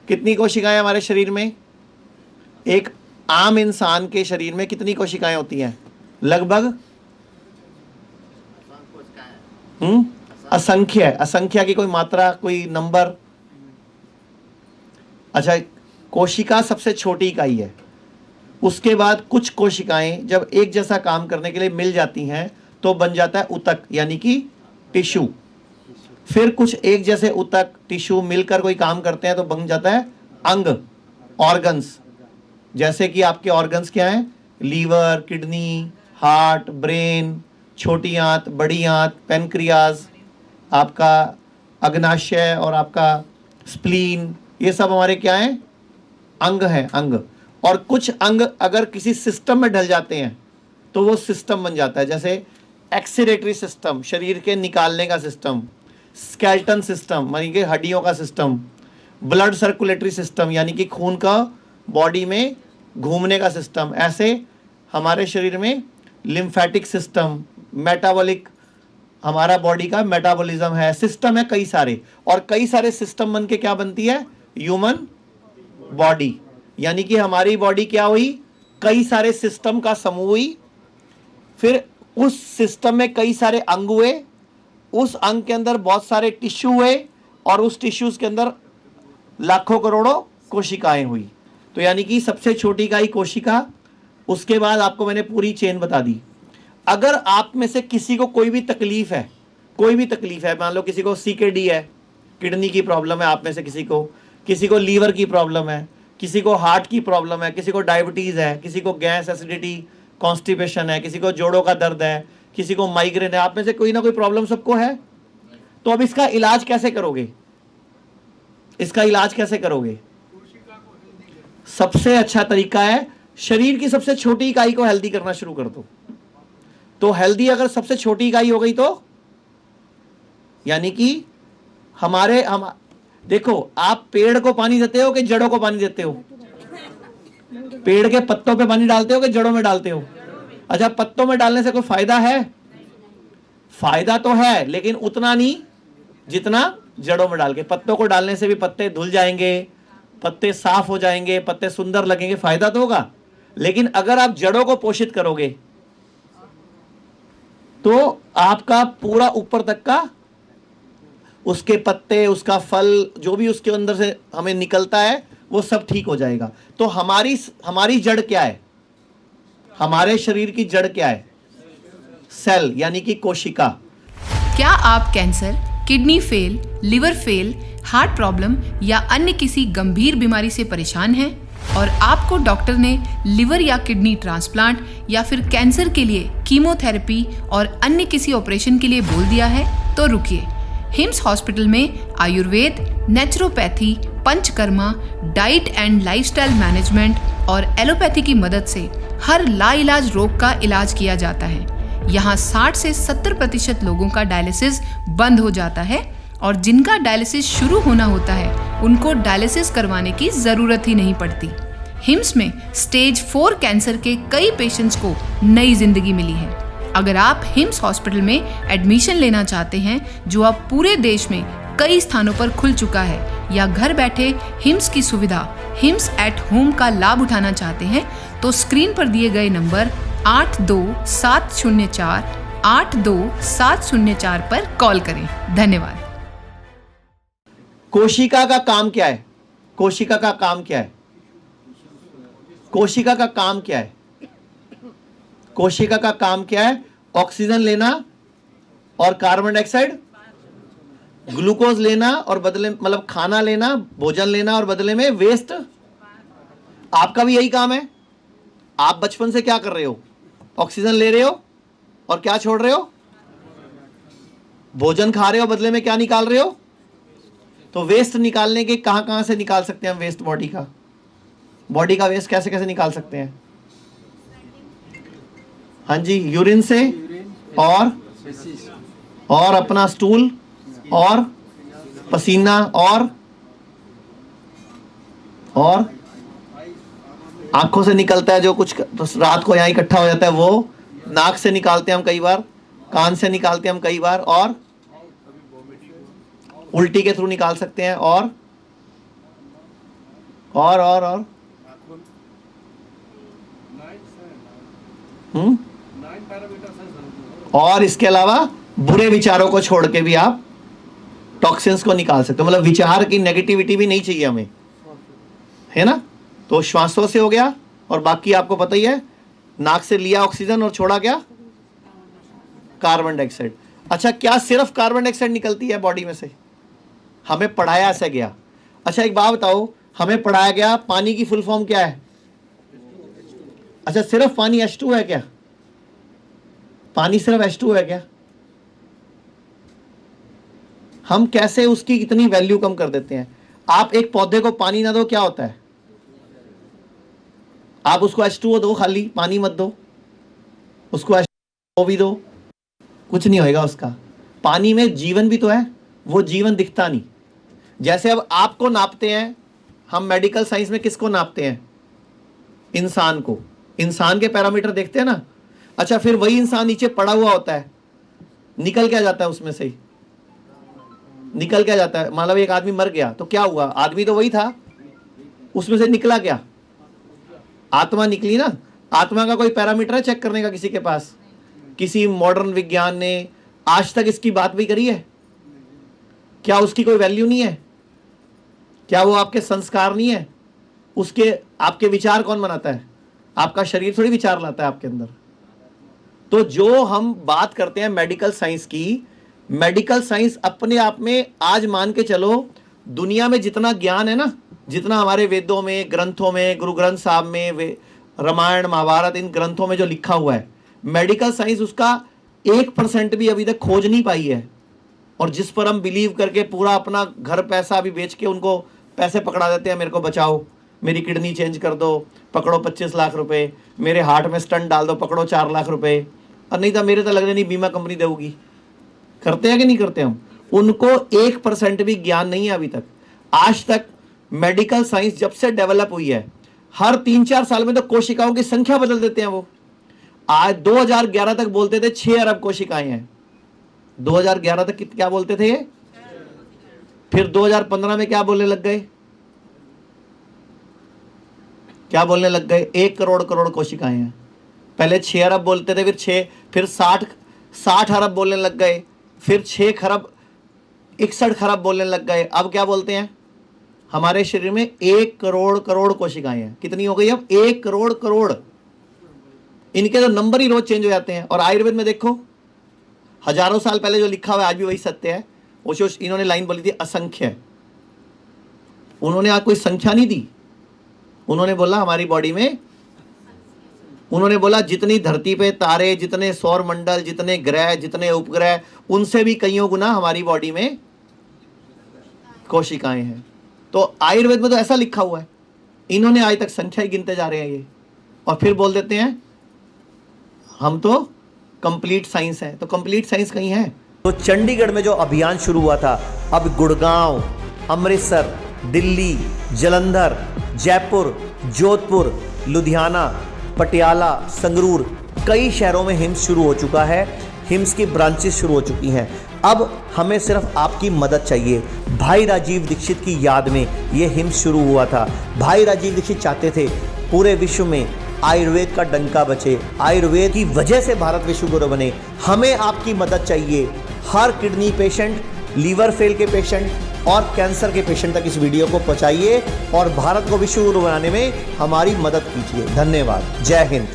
कितनी कोशिकाएं हमारे शरीर में? एक आम इंसान के शरीर में कितनी कोशिकाएं होती हैं लगभग? असंख्य। असंख्य की कोई मात्रा, कोई नंबर? अच्छा, कोशिका सबसे छोटी इकाई है। उसके बाद कुछ कोशिकाएं जब एक जैसा काम करने के लिए मिल जाती हैं तो बन जाता है ऊतक, यानी कि टिश्यू। फिर कुछ एक जैसे ऊतक टिश्यू मिलकर कोई काम करते हैं तो बन जाता है अंग, ऑर्गन्स। जैसे कि आपके ऑर्गन्स क्या हैं? लीवर, किडनी, हार्ट, ब्रेन, छोटी आंत, बड़ी आंत, पेनक्रियाज, आपका अग्नाशय और आपका स्प्लीन, ये सब हमारे क्या हैं? अंग हैं, अंग। और कुछ अंग अगर किसी सिस्टम में ढल जाते हैं तो वो सिस्टम बन जाता है। जैसे एक्सीरेटरी सिस्टम, शरीर के निकालने का सिस्टम, स्केल्टन सिस्टम यानी कि हड्डियों का सिस्टम, ब्लड सर्कुलेटरी सिस्टम यानी कि खून का बॉडी में घूमने का सिस्टम। ऐसे हमारे शरीर में लिम्फेटिक सिस्टम, मेटाबॉलिक, हमारा बॉडी का मेटाबॉलिज्म है, सिस्टम है कई सारे। और कई सारे सिस्टम बन के क्या बनती है? Human body. यानी कि हमारी बॉडी क्या हुई? कई सारे सिस्टम का समूह हुई। फिर उस सिस्टम में कई सारे अंग हुए, उस अंग के अंदर बहुत सारे टिश्यू हुए, और उस टिश्यूज के अंदर लाखों करोड़ों कोशिकाएं हुई। तो यानी कि सबसे छोटी इकाई कोशिका। उसके बाद आपको मैंने पूरी चेन बता दी। अगर आप में से किसी को कोई भी तकलीफ है, कोई भी तकलीफ है, मान लो किसी को सीकेडी है, किडनी की प्रॉब्लम है, आप में से किसी को लीवर की प्रॉब्लम है, किसी को हार्ट की प्रॉब्लम है, किसी को डायबिटीज है, किसी को गैस, एसिडिटी, कॉन्स्टिपेशन है, किसी को जोड़ों का दर्द है, किसी को माइग्रेन है, आप में से कोई ना कोई प्रॉब्लम सबको है। तो अब इसका इलाज कैसे करोगे? इसका इलाज कैसे करोगे? सबसे अच्छा तरीका है शरीर की सबसे छोटी इकाई को हेल्दी करना शुरू कर दो। तो हेल्दी अगर सबसे छोटी इकाई हो गई तो यानी कि हम देखो, आप पेड़ को पानी देते हो कि जड़ों को पानी देते हो? पेड़ के पत्तों पे पानी डालते हो कि जड़ों में डालते हो? अच्छा, पत्तों में डालने से कोई फायदा है? फायदा तो है, लेकिन उतना नहीं जितना जड़ों में डाल के। पत्तों को डालने से भी पत्ते धुल जाएंगे, पत्ते साफ हो जाएंगे, पत्ते सुंदर लगेंगे, फायदा तो होगा। लेकिन अगर आप जड़ों को पोषित करोगे तो आपका पूरा ऊपर तक का, उसके पत्ते, उसका फल, जो भी उसके अंदर से हमें निकलता है वो सब ठीक हो जाएगा। तो हमारी जड़ क्या है? हमारे शरीर की जड़ क्या है? सेल, यानी कि कोशिका। क्या आप cancer, kidney fail, liver fail, heart problem या अन्य किसी गंभीर बीमारी से परेशान हैं और आपको डॉक्टर ने लिवर या किडनी ट्रांसप्लांट या फिर कैंसर के लिए कीमोथेरेपी और अन्य किसी ऑपरेशन के लिए बोल दिया है? तो रुकिए, हिम्स हॉस्पिटल में Ayurveda, naturopathy, panchakarma, diet and lifestyle management और एलोपैथी की मदद से हर लाइलाज रोग का इलाज किया जाता है। यहाँ 60 से 70% लोगों का डायलिसिस बंद हो जाता है और जिनका डायलिसिस शुरू होना होता है उनको डायलिसिस करवाने की जरूरत ही नहीं पड़ती। हिम्स में स्टेज 4 कैंसर के कई पेशेंट्स को नई जिंदगी मिली है। अगर आप हिम्स हॉस्पिटल में एडमिशन लेना चाहते हैं, जो अब पूरे देश में कई स्थानों पर खुल चुका है, या घर बैठे हिम्स की सुविधा हिम्स एट होम का लाभ उठाना चाहते हैं, तो स्क्रीन पर दिए गए नंबर 8270482704 पर कॉल करें। धन्यवाद। कोशिका का काम क्या है? कोशिका का काम क्या है? कोशिका का काम क्या है? कोशिका का काम क्या है? ऑक्सीजन लेना और कार्बन डाइऑक्साइड, ग्लूकोज लेना और बदले, मतलब खाना लेना, भोजन लेना और बदले में वेस्ट। आपका भी यही काम है। आप बचपन से क्या कर रहे हो? ऑक्सीजन ले रहे हो और क्या छोड़ रहे हो? भोजन खा रहे हो, बदले में क्या निकाल रहे हो? तो वेस्ट निकालने के कहां से निकाल सकते हैं हम वेस्ट? बॉडी का वेस्ट कैसे कैसे निकाल सकते हैं? हाँ जी, यूरिन से और अपना स्टूल और पसीना और आंखों से निकलता है जो कुछ रात को यहाँ इकट्ठा हो जाता है, वो नाक से निकालते हैं हम कई बार, कान से निकालते हैं हम कई बार, और उल्टी के थ्रू निकाल सकते हैं, और और और इसके अलावा बुरे विचारों को छोड़ के भी आप टॉक्सिन्स को निकाल सकते हो। मतलब विचार की नेगेटिविटी भी नहीं चाहिए हमें, है ना। तो श्वासों से हो गया, और बाकी आपको पता ही है, नाक से लिया ऑक्सीजन और छोड़ा क्या, कार्बन डाइऑक्साइड। अच्छा, क्या सिर्फ कार्बन डाइऑक्साइड निकलती है बॉडी में से? हमें पढ़ाया ऐसा गया। अच्छा एक बात बताओ, हमें पढ़ाया गया पानी की फुल फॉर्म क्या है? अच्छा, सिर्फ पानी H2 है क्या? पानी सिर्फ H2 है क्या? हम कैसे उसकी इतनी वैल्यू कम कर देते हैं। आप एक पौधे को पानी ना दो, क्या होता है? आप उसको H2O दो, खाली पानी मत दो, उसको H2O भी दो, कुछ नहीं होएगा उसका। पानी में जीवन भी तो है, वो जीवन दिखता नहीं। जैसे अब आपको नापते हैं हम, मेडिकल साइंस में किसको नापते हैं? इंसान को। इंसान के पैरामीटर देखते हैं ना। अच्छा, फिर वही इंसान नीचे पड़ा हुआ होता है, निकल क्या जाता है उसमें से? निकल क्या जाता है? मतलब एक आदमी मर गया तो क्या हुआ? आदमी तो वही था, उसमें से निकला क्या? आत्मा निकली ना। आत्मा का कोई पैरामीटर है चेक करने का किसी के पास? किसी मॉडर्न विज्ञान ने आज तक इसकी बात भी करी है? क्या उसकी कोई वैल्यू नहीं है? क्या वो आपके संस्कार नहीं है? उसके आपके विचार कौन बनाता है? आपका शरीर थोड़ी विचार लाता है आपके अंदर। तो जो हम बात करते हैं मेडिकल साइंस की, मेडिकल साइंस अपने आप में आज मान के चलो, दुनिया में जितना ज्ञान है ना, जितना हमारे वेदों में, ग्रंथों में, गुरु ग्रंथ साहब में, रामायण महाभारत, इन ग्रंथों में जो लिखा हुआ है, मेडिकल साइंस उसका 1% भी अभी तक खोज नहीं पाई है। और जिस पर हम बिलीव करके पूरा अपना घर पैसा भी बेच के उनको पैसे पकड़ा देते हैं, मेरे को बचाओ, मेरी किडनी चेंज कर दो, पकड़ो 25 लाख रुपए, मेरे हार्ट में स्टंट डाल दो, पकड़ो 4 लाख रुपए, और नहीं तो मेरे तो लग रहे नहीं बीमा कंपनी देगी। करते हैं कि नहीं करते हम? उनको 1% भी ज्ञान नहीं है अभी तक। आज तक मेडिकल साइंस जब से डेवलप हुई है, हर 3-4 साल में तो कोशिकाओं की संख्या बदल देते हैं वो। आज 2011 तक बोलते थे 6 अरब कोशिकाएं हैं। 2011 तक क्या बोलते थे ये? फिर 2015 में क्या बोलने लग गए? क्या बोलने लग गए? 1 करोड़ कोशिकाएं हैं। पहले 6 अरब बोलते थे, फिर 60 अरब बोलने लग गए, फिर 6 खरब 61 खरब बोलने लग गए। अब क्या बोलते हैं? हमारे शरीर में 1 करोड़ कोशिकाएं हैं। कितनी हो गई अब? 1 करोड़। इनके तो नंबर ही रोज चेंज हो जाते हैं। और आयुर्वेद में देखो, हजारों साल पहले जो लिखा हुआ है आज भी वही सत्य है। वो जो इन्होंने लाइन बोली थी असंख्य, उन्होंने आज कोई संख्या नहीं दी। उन्होंने बोला हमारी बॉडी में, उन्होंने बोला जितनी धरती पे तारे, जितने सौर मंडल, जितने ग्रह, जितने उपग्रह, उनसे भी कईयों गुना हमारी बॉडी में कोशिकाएं हैं। तो आयुर्वेद में तो ऐसा लिखा हुआ है, इन्होंने आज तक संख्या ही गिनते जा रहे हैं ये, और फिर बोल देते हैं हम तो कंप्लीट साइंस है। तो कंप्लीट साइंस कहीं है? तो चंडीगढ़ में जो अभियान शुरू हुआ था, अब गुड़गांव, अमृतसर, दिल्ली, जालंधर, जयपुर, जोधपुर, लुधियाना, पटियाला, संगरूर, कई शहरों में हिम्स शुरू हो चुका है। हिम्स की ब्रांचेस शुरू हो चुकी हैं। अब हमें सिर्फ आपकी मदद चाहिए। भाई राजीव दीक्षित की याद में ये हिम्स शुरू हुआ था। भाई राजीव दीक्षित चाहते थे पूरे विश्व में आयुर्वेद का डंका बचे, आयुर्वेद की वजह से भारत विश्व गुरु बने। हमें आपकी मदद चाहिए। हर किडनी पेशेंट, लीवर फेल के पेशेंट और कैंसर के पेशेंट तक इस वीडियो को पहुंचाइए और भारत को विश्व गुरु बनाने में हमारी मदद कीजिए। धन्यवाद। जय हिंद।